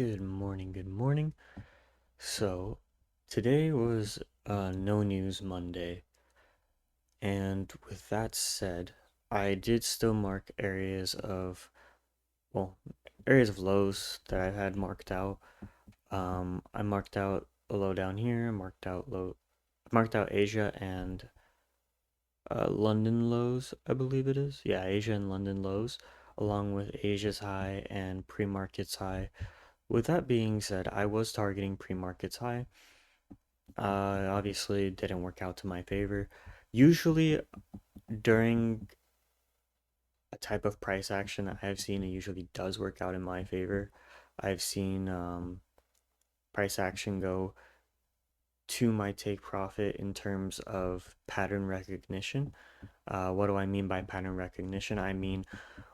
Good morning, good morning. So, today was No News Monday, and with that said, I did still mark well, areas of lows that I had marked out. I marked out a low down here, marked out Asia and London lows, I believe it is. Yeah, Asia and London lows, along with Asia's high and pre-market's high. With that being said, I was targeting pre-market's high. Obviously, it didn't work out to my favor. Usually, during a type of price action that I've seen, it usually does work out in my favor. I've seen price action go to my take profit in terms of pattern recognition. What do I mean by pattern recognition? I mean,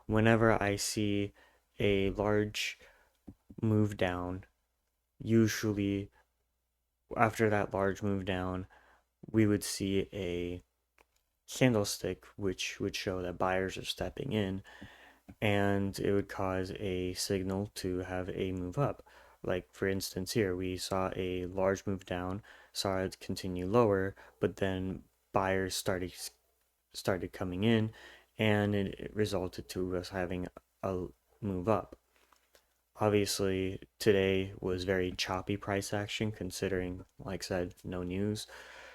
whenever I see a large move down, usually after that large move down, we would see a candlestick, which would show that buyers are stepping in, and it would cause a signal to have a move up. Like for instance, here we saw a large move down, saw it continue lower, but then buyers started coming in, and it resulted to us having a move up. Obviously, today was very choppy price action considering, like I said, no news.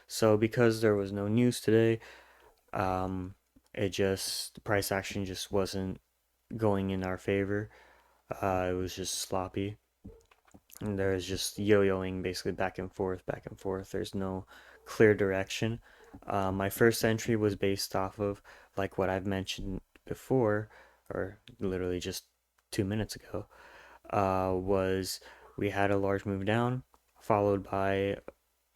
So because there was no news today, um, price action just wasn't going in our favor. It was just sloppy. And there was just yo-yoing basically back and forth, back and forth. There's no clear direction. My first entry was based off of like what I've mentioned before, or literally just 2 minutes ago, was we had a large move down, followed by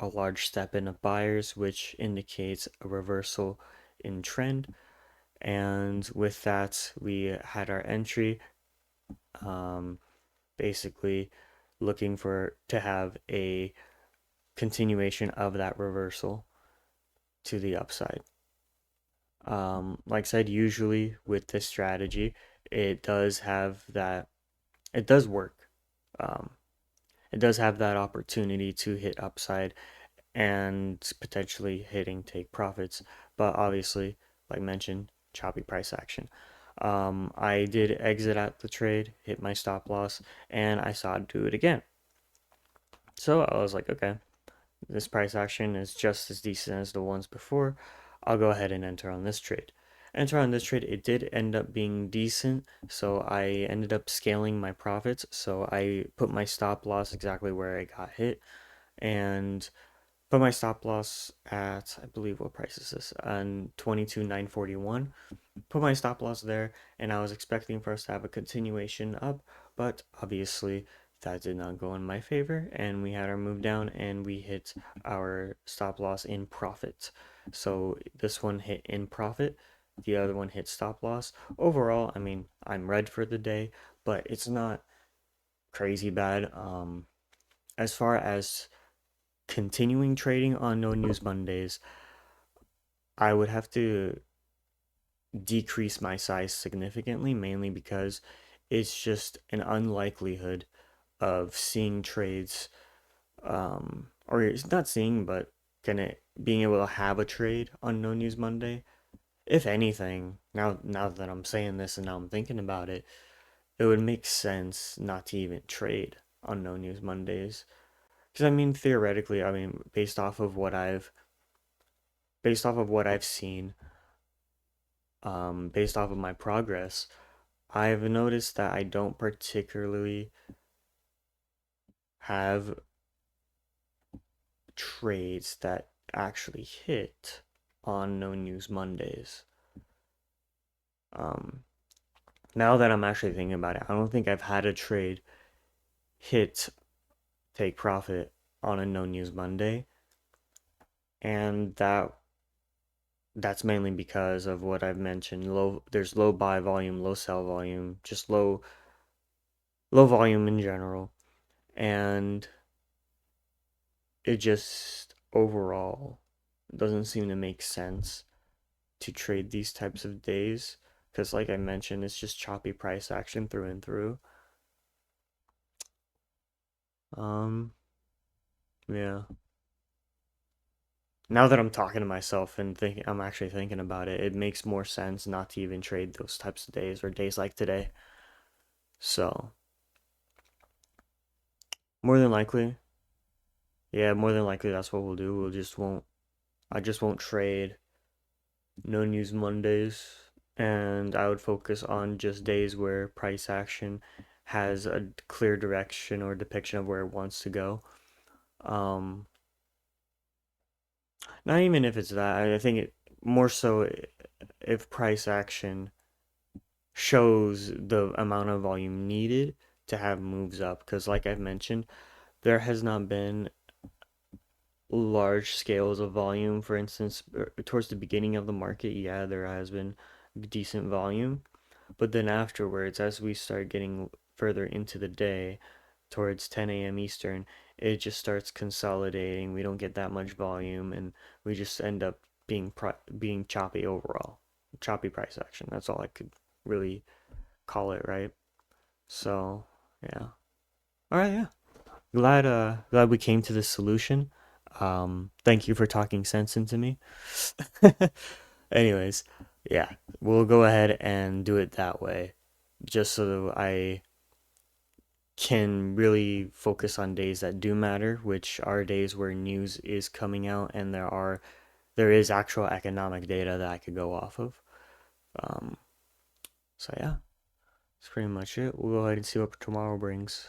a large step in of buyers, which indicates a reversal in trend. And with that, we had our entry, um, basically looking for to have a continuation of that reversal to the upside. Like I said, usually with this strategy, it does have that, it does work. Um, it does have that opportunity to hit upside and potentially hitting take profits, but obviously, like mentioned, choppy price action. I did exit out the trade, hit my stop loss, and I saw it do it again. So I was like, okay, this price action is just as decent as the ones before. I'll go ahead and enter on this trade. Enter on this trade, it did end up being decent, so I ended up scaling my profits. So I put my stop loss exactly where I got hit, and put my stop loss at, I believe, what price is this? On 22,941. Put my stop loss there, and I was expecting for us to have a continuation up, but obviously that did not go in my favor, and we had our move down, and we hit our stop loss in profit. So this one hit in profit, the other one hit stop loss. Overall, I mean, I'm red for the day, but it's not crazy bad. As far as continuing trading on No News Mondays, I would have to decrease my size significantly, mainly because it's just an unlikelihood of seeing trades, or it's not seeing, but being able to have a trade on No News Monday. If anything, now that I'm saying this and now I'm thinking about it, it would make sense not to even trade on No News Mondays. Because I mean, theoretically, I mean, based off of what I've seen, based off of my progress, I've noticed that I don't particularly have trades that actually hit on No News Mondays. Um, Now that I'm actually thinking about it, I don't think I've had a trade hit take profit on a No News Monday, and that's mainly because of what I've mentioned. There's low buy volume, low sell volume, just low volume in general, and it just overall doesn't seem to make sense to trade these types of days because like I mentioned, it's just choppy price action through and through. Um, yeah. Now that I'm talking to myself and thinking, I'm actually thinking about it, it makes more sense not to even trade those types of days or days like today. So, more than likely, yeah, more than likely that's what we'll do. I just won't trade no news Mondays, and I would focus on just days where price action has a clear direction or depiction of where it wants to go. Um, Not even if it's that. I think it more so if price action shows the amount of volume needed to have moves up. Because, like I've mentioned, there has not been large scales of volume. For instance, towards the beginning of the market, yeah, there has been decent volume. But then afterwards, as we start getting further into the day, towards 10 a.m. Eastern, it just starts consolidating. We don't get that much volume, and we just end up being choppy overall, choppy price action. That's all I could really call it, right? So, yeah. All right, yeah. Glad we came to this solution. Thank you for talking sense into me. Anyways, yeah, we'll go ahead and do it that way, just so I can really focus on days that do matter, which are days where news is coming out and there is actual economic data that I could go off of. Um, so yeah, that's pretty much it. We'll go ahead and see what tomorrow brings.